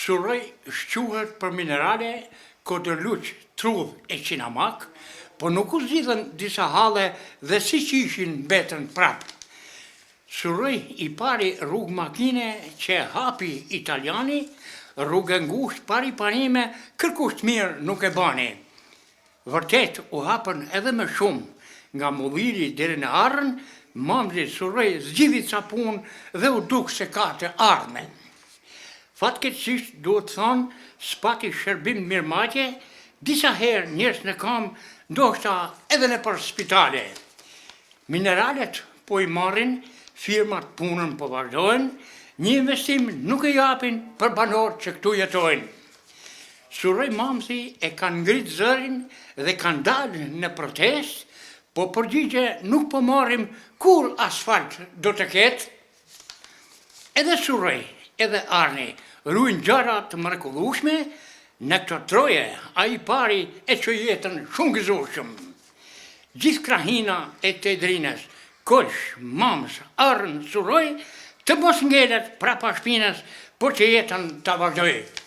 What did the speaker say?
suroj shquhet për minerale, kodërluq, trudh e qinamak, po nuk u zgjidhen disa halle dhe si që ishin mbetën prapë. Suroj i pari rrugë makine që hapi italiani, rrugë ngusht pari panime, kërkusht mirë nuk e bani. Vërtet u hapën edhe më shumë, nga Mulliri deri në Arrën, mamzi suroj zgjidhi ca punë dhe u duk se ka të ardhmen. Fatkeqësisht duhet thonë, s'pati shërbim mirëmatje, disa herë njerëz në kam, ndoshta edhe në për spitale. Mineralet po i marrin, firmat punën po vazhdojnë, një investim nuk e japin për banorët që këtu jetojnë. Suroj mamzi e kanë ngrit zërin dhe kanë dalë në protest, po përgjigje nuk po marrim kur asfalt do të ketë. Edhe suroj, edhe Arni, ruajnë gjëra të mrekullueshme, në këto troje, a i pari e që jetën shumë gëzueshëm. Gjithë krahina e të Drines, Kolsh, Mams, Arën, suroj, të mos ngelet prapa shpinës, por që jetën të vazhdojë.